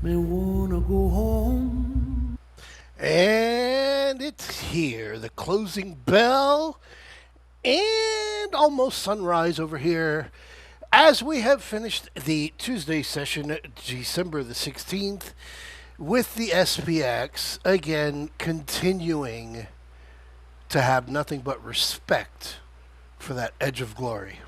Me wanna go home. And it's here, the closing bell, and almost sunrise over here as we have finished the Tuesday session, December the 16th, with the SPX again continuing to have nothing but respect for that edge of glory.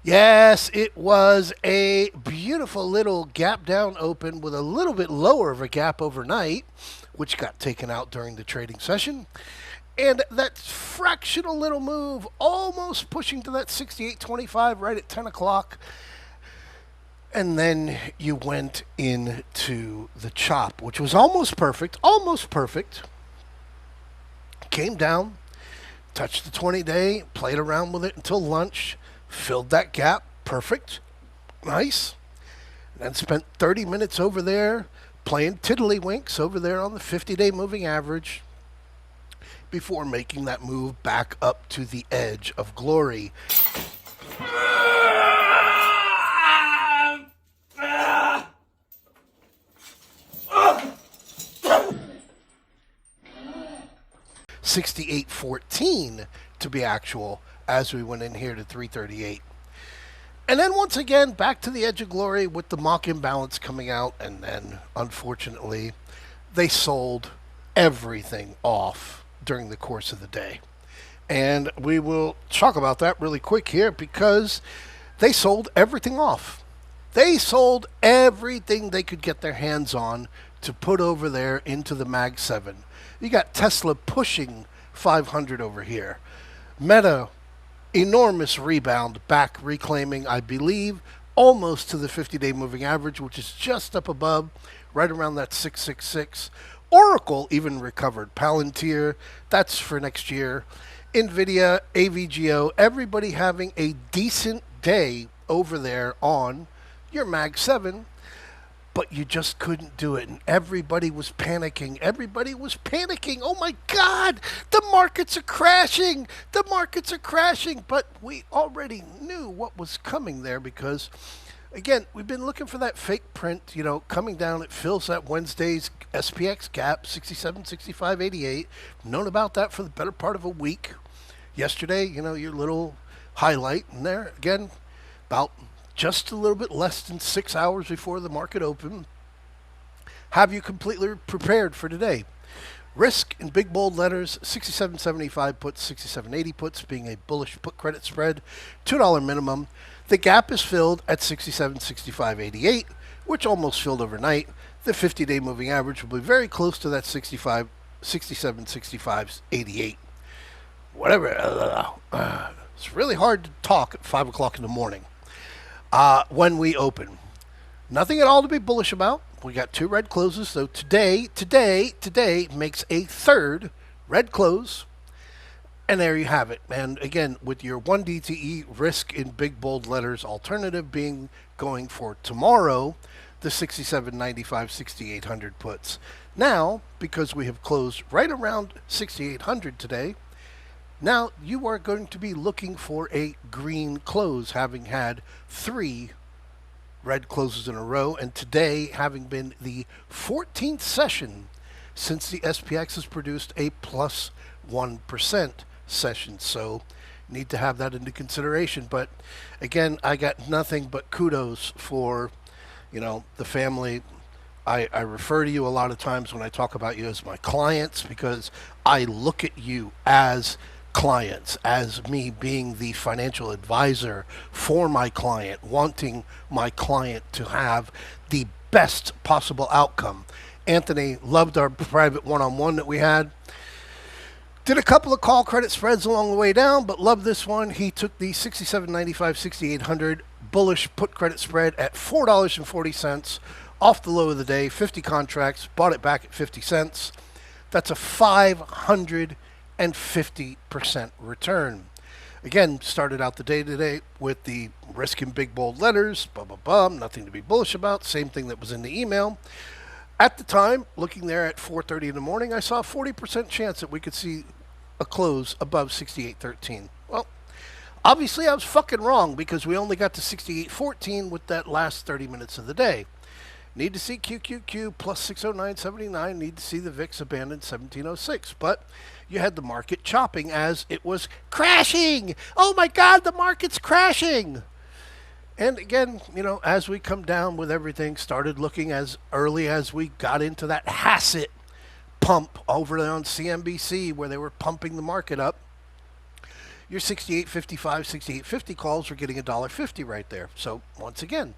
Yes, it was a beautiful little gap down open with a little bit lower of a gap overnight, which got taken out during the trading session. And that fractional little move almost pushing to that 68.25 right at 10 o'clock. And then you went into the chop, which was almost perfect, Came down, touched the 20-day, played around with it until lunch, filled that gap, perfect, nice. Then spent 30 minutes over there playing tiddlywinks over there on the 50-day moving average before making that move back up to the edge of glory. 68.14 to be actual as we went in here to 338. And then once again, back to the edge of glory with the mock imbalance coming out. And then, unfortunately, they sold everything off during the course of the day. And we will talk about that really quick here because they sold everything off. They sold everything they could get their hands on to put over there into the Mag 7. You got Tesla pushing 500 over here. Meta, enormous rebound back, reclaiming, I believe, almost to the 50-day moving average, which is just up above, right around that 666. Oracle even recovered. Palantir, that's for next year. Nvidia, AVGO, everybody having a decent day over there on your Mag 7. But you just couldn't do it, and everybody was panicking. Oh my God, the markets are crashing. But we already knew what was coming there because, again, we've been looking for that fake print, coming down. It fills that Wednesday's SPX Gap, 67, 65, 88. Known about that for the better part of a week. Yesterday, your little highlight, and there, again, about just a little bit less than 6 hours before the market opened, have you completely prepared for today. Risk in big bold letters, 67.75 puts, 67.80 puts, being a bullish put credit spread, $2 minimum. The gap is filled at 67.65.88, which almost filled overnight. The 50-day moving average will be very close to that 67.65.88. Whatever. It's really hard to talk at 5 o'clock in the morning. When we open, nothing at all to be bullish about. We got two red closes, so today makes a third red close, and there you have it. And again, with your 1 DTE risk in big bold letters, alternative being going for tomorrow, the 67.95, 6800 puts. Now, because we have closed right around 6800 today, now you are going to be looking for a green close, having had 3 red closes in a row, and today having been the 14th session since the SPX has produced a plus 1% session. So need to have that into consideration. But again, I got nothing but kudos for, the family. I refer to you a lot of times when I talk about you as my clients because I look at you as clients, as me being the financial advisor for my client, wanting my client to have the best possible outcome. Anthony loved our private one-on-one that we had. Did a couple of call credit spreads along the way down, but loved this one. He took the 67.95, 6800 bullish put credit spread at $4.40 off the low of the day, 50 contracts, bought it back at 50 cents. That's a 550% return. Again, started out the day today with the risk in big bold letters, nothing to be bullish about, same thing that was in the email. At the time, looking there at 4:30 in the morning, I saw a 40% chance that we could see a close above 68.13. Well, Obviously, I was fucking wrong because we only got to 68.14 with that last 30 minutes of the day. Need to see QQQ plus 609.79. Need to see the VIX abandon 1706. But you had the market chopping as it was crashing. Oh my God, the market's crashing. And again, as we come down with everything, started looking as early as we got into that Hassett pump over there on CNBC where they were pumping the market up. Your 68.55, 68.50 calls were getting $1.50 right there. So once again,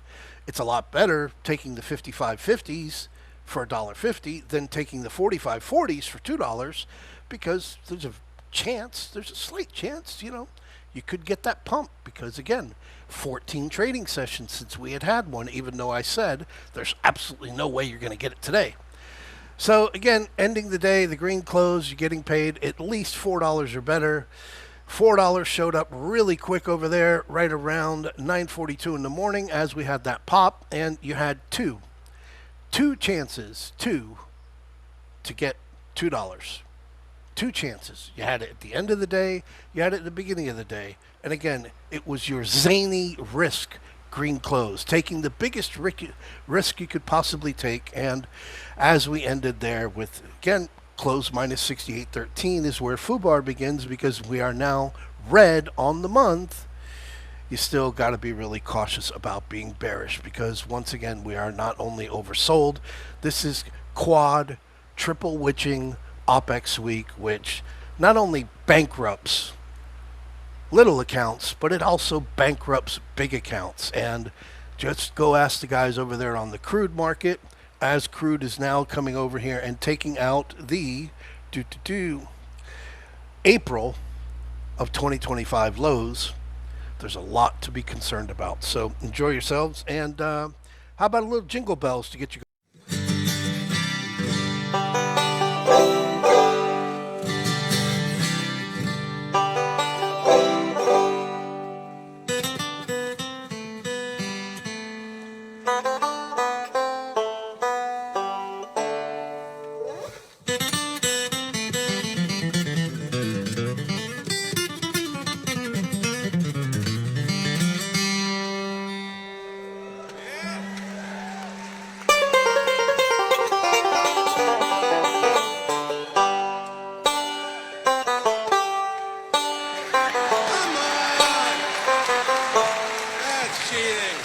it's a lot better taking the 55.50s for $1.50 than taking the 45.40s for $2 because there's a slight chance, you could get that pump because again, 14 trading sessions since we had one, even though I said there's absolutely no way you're going to get it today. So again, ending the day, the green close, you're getting paid at least $4 or better. $4 showed up really quick over there, right around 9:42 in the morning as we had that pop, and you had two chances to get $2. Two chances. You had it at the end of the day, you had it at the beginning of the day, and again, it was your zany risk green close, taking the biggest risk you could possibly take, and as we ended there with, again, close minus 68.13 is where FUBAR begins because we are now red on the month. You still got to be really cautious about being bearish because once again, we are not only oversold, this is quad, triple witching OPEX week, which not only bankrupts little accounts, but it also bankrupts big accounts. And just go ask the guys over there on the crude market, as crude is now coming over here and taking out the April of 2025 lows. There's a lot to be concerned about. So enjoy yourselves. And how about a little jingle bells to get you Come on! That's cheating.